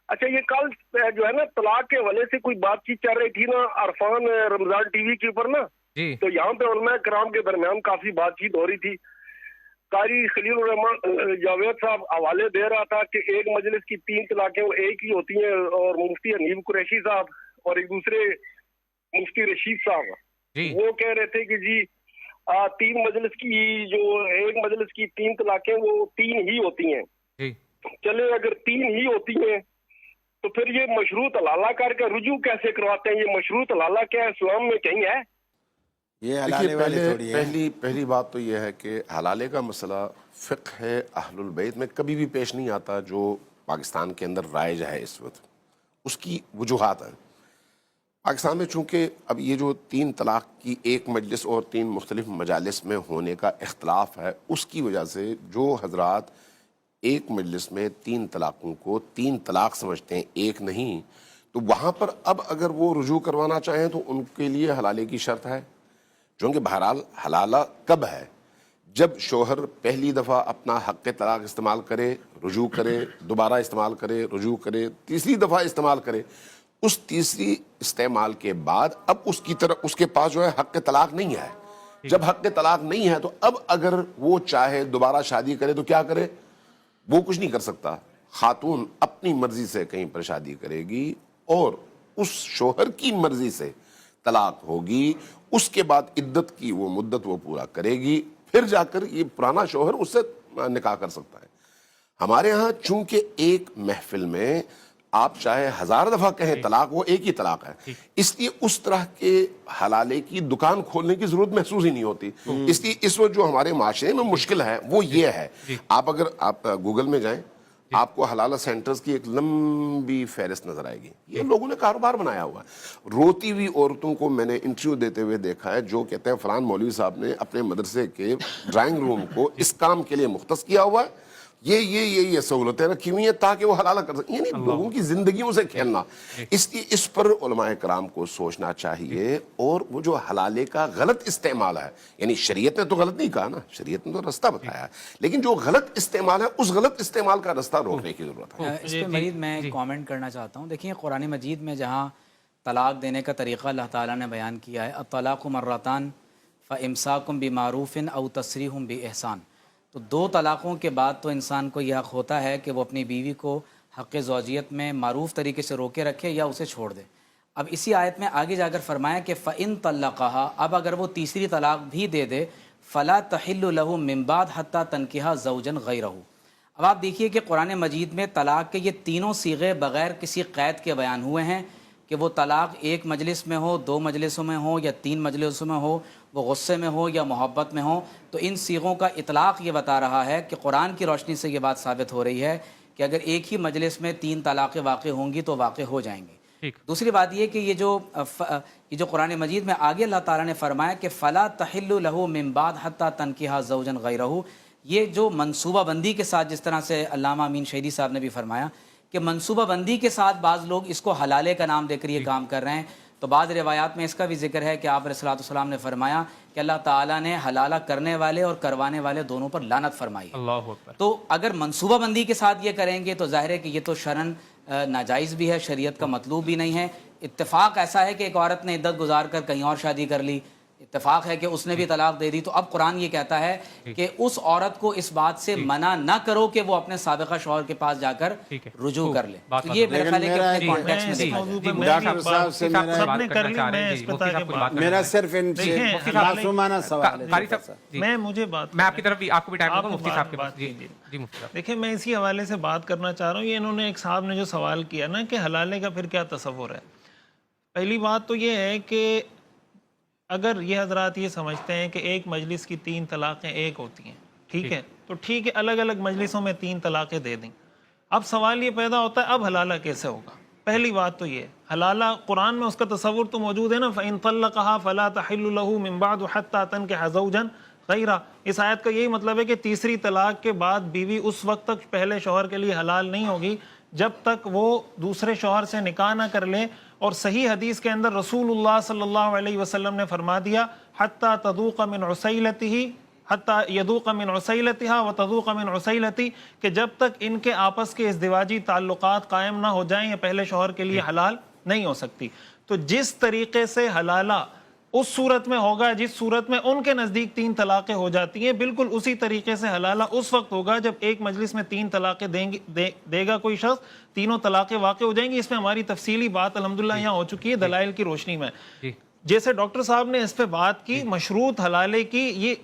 اچھا یہ کل جو ہے نا طلاق کے حوالے سے کوئی بات چیت چل رہی تھی نا عرفان رمضان ٹی وی کے اوپر نا، تو یہاں پہ علماء کرام کے درمیان کافی بات چیت ہو رہی تھی. قاری خلیل الرحمان جاوید صاحب حوالے دے رہا تھا کہ ایک مجلس کی 3 طلاقیں وہ ایک ہی ہوتی ہیں، اور مفتی حنیف قریشی صاحب اور ایک دوسرے مفتی رشید صاحب وہ کہہ رہے تھے کہ جی 3 مجلس کی جو ایک مجلس کی 3 طلاقیں وہ 3 ہی ہوتی ہیں. چلے اگر 3 ہی ہوتی ہیں تو پھر یہ مشروط حلالہ کر کے رجوع کیسے کرواتے ہیں؟ یہ مشروط حلالہ کیا ہے اسلام میں کہیں ہے؟ یہ حلالے والی تھوڑی ہے. پہلی بات تو یہ ہے کہ حلالے کا مسئلہ فقہ اہل البیت میں کبھی بھی پیش نہیں آتا جو پاکستان کے اندر رائج ہے اس وقت. اس کی وجوہات ہیں. پاکستان میں چونکہ اب یہ جو 3 طلاق کی ایک مجلس اور 3 مختلف مجالس میں ہونے کا اختلاف ہے، اس کی وجہ سے جو حضرات ایک مجلس میں 3 طلاقوں کو 3 طلاق سمجھتے ہیں، ایک نہیں، تو وہاں پر اب اگر وہ رجوع کروانا چاہیں تو ان کے لیے حلالے کی شرط ہے. چونکہ بہرحال حلالہ کب ہے؟ جب شوہر پہلی دفعہ اپنا حق طلاق استعمال کرے، رجوع کرے، دوبارہ استعمال کرے، رجوع کرے، تیسری دفعہ استعمال کرے. اس تیسری استعمال کے بعد اب اس کی طرف اس کے پاس جو ہے حق طلاق نہیں ہے. جب حق طلاق نہیں ہے تو اب اگر وہ چاہے دوبارہ شادی کرے تو کیا کرے؟ وہ کچھ نہیں کر سکتا. خاتون اپنی مرضی سے کہیں پر شادی کرے گی اور اس شوہر کی مرضی سے طلاق ہوگی. اس کے بعد عدت کی وہ مدت وہ پورا کرے گی، پھر جا کر یہ پرانا شوہر اس سے نکاح کر سکتا ہے. ہمارے ہاں چونکہ ایک محفل میں آپ چاہے 1000 دفعہ کہیں طلاق، وہ ایک ہی طلاق ہے، اس لیے اس طرح کے حلالے کی دکان کھولنے کی ضرورت محسوس ہی نہیں ہوتی. اس لیے اس وقت جو ہمارے معاشرے میں مشکل ہے وہ یہ ہے. آپ اگر آپ گوگل میں جائیں آپ کو حلالہ سینٹرز کی ایک لمبی فہرست نظر آئے گی. یہ لوگوں نے کاروبار بنایا ہوا ہے. روتی ہوئی عورتوں کو میں نے انٹرویو دیتے ہوئے دیکھا ہے جو کہتے ہیں فلان مولوی صاحب نے اپنے مدرسے کے ڈرائنگ روم کو اس کام کے لیے مختص کیا ہوا ہے، یہ سہولتیں رکھی ہوئی ہیں تاکہ وہ حلالہ کر سکیں. یعنی لوگوں کی زندگیوں سے کھیلنا. اس لیے اس پر علماء کرام کو سوچنا چاہیے. اور وہ جو حلالے کا غلط استعمال ہے، یعنی شریعت نے تو غلط نہیں کہا نا، شریعت نے تو رستہ بتایا ہے، لیکن جو غلط استعمال ہے اس غلط استعمال کا رستہ روکنے کی ضرورت ہے. اس پہ مزید میں کامنٹ کرنا چاہتا ہوں. دیکھیں قرآن مجید میں جہاں طلاق دینے کا طریقہ اللہ تعالیٰ نے بیان کیا ہے، الطلاق مرتان فامساکم بمعروف او تسریح باحسان، تو 2 طلاقوں کے بعد تو انسان کو یہ حق ہوتا ہے کہ وہ اپنی بیوی کو حق زوجیت میں معروف طریقے سے روکے رکھے یا اسے چھوڑ دے. اب اسی آیت میں آگے جا کر فرمایا کہ فَإِن طَلَّقَهَا، اب اگر وہ تیسری طلاق بھی دے دے فَلَا تَحِلُّ لَهُ مِن بَعْدُ حَتَّى تَنكِحَ زَوْجًا غَيْرَهُ. اب آپ دیکھیے کہ قرآن مجید میں طلاق کے یہ تینوں صیغے بغیر کسی قید کے بیان ہوئے ہیں کہ وہ طلاق ایک مجلس میں ہو، 2 مجلسوں میں ہو یا 3 مجلسوں میں ہو، وہ غصے میں ہو یا محبت میں ہو. تو ان صیغوں کا اطلاق یہ بتا رہا ہے کہ قرآن کی روشنی سے یہ بات ثابت ہو رہی ہے کہ اگر ایک ہی مجلس میں 3 طلاقیں واقع ہوں گی تو واقع ہو جائیں گی. دوسری بات یہ کہ یہ جو قرآن مجید میں آگے اللہ تعالیٰ نے فرمایا کہ فَلَا تَحِلُّ لَهُ مِن بَعْدُ حَتَّى تَنكِحَ زَوْجًا غَيْرَهُ، یہ جو منصوبہ بندی کے ساتھ، جس طرح سے علامہ امین شہیدی صاحب نے بھی فرمایا کہ منصوبہ بندی کے ساتھ بعض لوگ اس کو حلالے کا نام دے کر یہ کام کر رہے ہیں. تو بعض روایات میں اس کا بھی ذکر ہے کہ آپ علیہ الصلوۃ والسلام نے فرمایا کہ اللہ تعالیٰ نے حلالہ کرنے والے اور کروانے والے دونوں پر لعنت فرمائی. اللہ اکبر. تو اگر منصوبہ بندی کے ساتھ یہ کریں گے تو ظاہر ہے کہ یہ تو شرعاً ناجائز بھی ہے، شریعت کا مطلوب بھی نہیں ہے. اتفاق ایسا ہے کہ ایک عورت نے عدت گزار کر کہیں اور شادی کر لی، اتفاق ہے کہ اس نے بھی طلاق دے دی، تو اب قرآن یہ کہتا ہے کہ اس عورت کو اس بات سے منع نہ کرو کہ وہ اپنے سابقہ شوہر کے پاس جا کر رجوع کر لے. تو یہ میرا خیال ہے کہ اپنے کانٹیکسٹ میں دیکھا جائے. ڈاکٹر صاحب سے میرا صرف ان سے معصومانہ سوال ہے. میں آپ کی طرف بھی آپ کو بھی ٹائم دوں گا مفتی صاحب کے پاس. جی مفتی صاحب دیکھیں میں اسی حوالے سے بات کرنا چاہ رہا ہوں. یہ انہوں نے ایک صاحب نے جو سوال کیا نا کہ حلالے کا پھر کیا تصور ہے. پہلی بات تو یہ ہے کہ اگر یہ حضرات یہ سمجھتے ہیں کہ ایک مجلس کی 3 طلاقیں ایک ہوتی ہیں، ٹھیک ہے، تو ٹھیک ہے الگ الگ مجلسوں میں 3 طلاقیں دے دیں. اب سوال یہ پیدا ہوتا ہے اب حلالہ کیسے ہوگا. پہلی بات تو یہ حلالہ قرآن میں اس کا تصور تو موجود ہے نا، فَإِن طَلَّقَهَا فَلَا تَحِلُّ لَهُ مِن بَعْدُ حَتَّى تَنكِحَ زَوْجًا غَيْرَهُ. اس آیت کا یہی مطلب ہے کہ تیسری طلاق کے بعد بیوی اس وقت تک پہلے شوہر کے لیے حلال نہیں ہوگی جب تک وہ دوسرے شوہر سے نکاح نہ کر لے. اور صحیح حدیث کے اندر رسول اللہ صلی اللہ علیہ وسلم نے فرما دیا حتی تذوق من عسیلتہ حتی یذوق من عسیلتها وتذوق من عسیلتی، کہ جب تک ان کے آپس کے ازدواجی تعلقات قائم نہ ہو جائیں یہ پہلے شوہر کے لیے حلال نہیں ہو سکتی. تو جس طریقے سے حلالہ اس صورت میں ہوگا جس صورت میں ان کے نزدیک 3 طلاقیں ہو جاتی ہیں، بالکل اسی طریقے سے حلالہ اس وقت ہوگا جب ایک مجلس میں 3 طلاقیں دے گا کوئی شخص، تینوں طلاقیں واقع ہو جائیں گی. اس میں ہماری تفصیلی بات الحمدللہ یہاں ہو چکی ہے دلائل کی روشنی میں. جیسے ڈاکٹر صاحب نے اس پہ بات کی مشروط حلالے کی،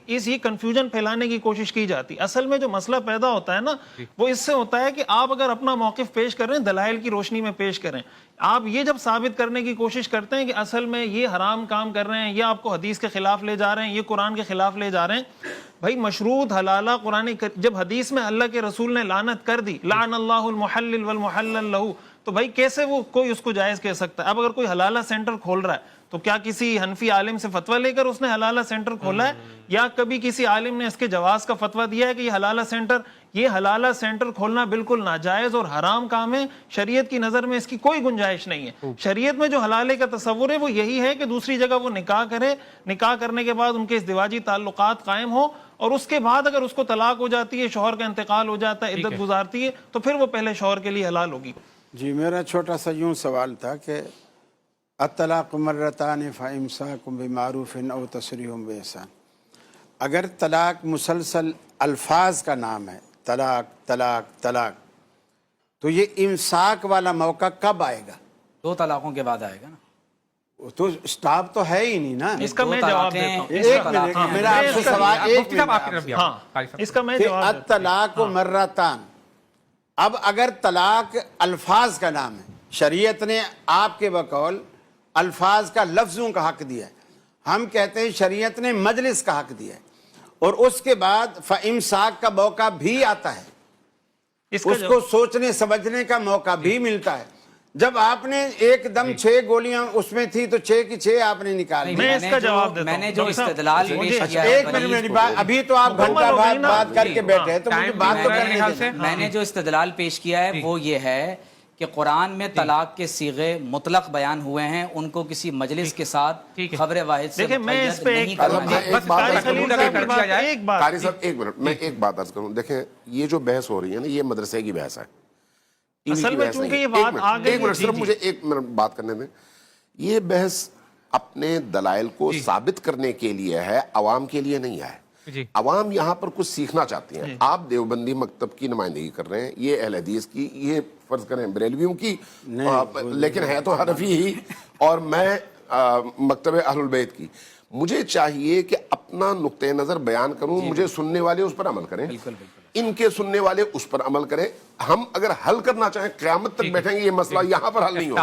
یہ کنفیوژن پھیلانے کی کوشش کی جاتی. اصل میں جو مسئلہ پیدا ہوتا ہے نا وہ اس سے ہوتا ہے کہ آپ اگر اپنا موقف پیش کر رہے ہیں دلائل کی روشنی میں پیش کریں. آپ یہ جب ثابت کرنے کی کوشش کرتے ہیں کہ اصل میں یہ حرام کام کر رہے ہیں، یہ آپ کو حدیث کے خلاف لے جا رہے ہیں، یہ قرآن کے خلاف لے جا رہے ہیں. بھائی مشروط حلالہ قرآن جب حدیث میں اللہ کے رسول نے لعنت کر دی، لعن اللہ المحلل والمحلل لہ، تو بھائی کیسے وہ کوئی اس کو جائز کہہ سکتا ہے؟ اب اگر کوئی حلالہ سینٹر کھول رہا ہے تو کیا کسی حنفی عالم سے فتویٰ لے کر اس نے حلالہ سینٹر کھولا ہے، یا کبھی کسی عالم نے اس کے جواز کا فتویٰ دیا ہے کہ یہ حلالہ سینٹر کھولنا بالکل ناجائز اور حرام کام ہے؟ شریعت کی نظر میں اس کی کوئی گنجائش نہیں ہے. شریعت میں جو حلالے کا تصور ہے وہ یہی ہے کہ دوسری جگہ وہ نکاح کرے، نکاح کرنے کے بعد ان کے ازدواجی تعلقات قائم ہوں، اور اس کے بعد اگر اس کو طلاق ہو جاتی ہے، شوہر کا انتقال ہو جاتا ہے، عدت گزارتی ہے، تو پھر وہ پہلے شوہر کے لیے حلال ہوگی. جی میرا چھوٹا سا یوں سوال تھا کہ الطلاق مرتان فامساک بمعروف او تسریح باحسان، اگر طلاق مسلسل الفاظ کا نام ہے، طلاق طلاق طلاق، تو یہ امساک والا موقع کب آئے گا؟ 2 طلاقوں کے بعد آئے گا نا. تو سٹاپ تو ہے ہی نہیں نا. اس کا میں جواب دیتا ہوں. ایک منٹ میرا آپ سے سوال، ایک منٹ. اس کا میں جواب دیتا ہوں. الطلاق مرتان، اب اگر طلاق الفاظ کا نام ہے، شریعت نے آپ کے بقول الفاظ کا لفظوں کا حق دیا ہے، ہم کہتے ہیں شریعت نے مجلس کا حق دیا ہے، اور اس کے بعد فامساک کا موقع بھی آتا ہے، اس کو سوچنے سمجھنے کا موقع بھی ملتا ہے. جب آپ نے ایک دم 6 گولیاں اس میں تھی تو 6 کی 6 آپ نے نکال. میں اس کا جواب دیتا ہوں. میں نے جو استدلال پیش کیا ایک منٹ میری بات، ابھی تو آپ گھنٹہ بعد بات کر کے بیٹھے ہیں تو مجھے بات تو کرنے دیں. میں نے جو استدلال پیش کیا ہے وہ یہ ہے کہ قرآن میں طلاق کے صیغے مطلق بیان ہوئے ہیں، ان کو کسی مجلس کے ساتھ خبر واحد سے مقید نہیں کرنا چاہیے. قاری صاحب ایک منٹ، میں ایک بات عرض کروں. دیکھیں یہ جو بحث ہو رہی ہے نا یہ مدرسے کی بحث ہے، اصل میں چونکہ یہ بات آ گئی. ایک منٹ صرف مجھے ایک منٹ بات کرنے دیں. یہ بحث اپنے دلائل کو ثابت کرنے کے لیے ہے، عوام کے لیے نہیں ہے. عوام یہاں پر کچھ سیکھنا چاہتی ہیں. آپ دیوبندی مکتب کی نمائندگی کر رہے ہیں، یہ اہل حدیث کی، یہ فرض کریں بریلویوں کی، لیکن ہے تو حنفی ہی، اور میں مکتب اہل البیت کی. مجھے چاہیے کہ اپنا نقطہ نظر بیان کروں، مجھے سننے والے اس پر عمل کریں، ان کے سننے والے اس پر عمل کریں. ہم اگر حل کرنا چاہیں قیامت تک بیٹھیں گے، یہ مسئلہ یہاں پر حل نہیں ہوگا.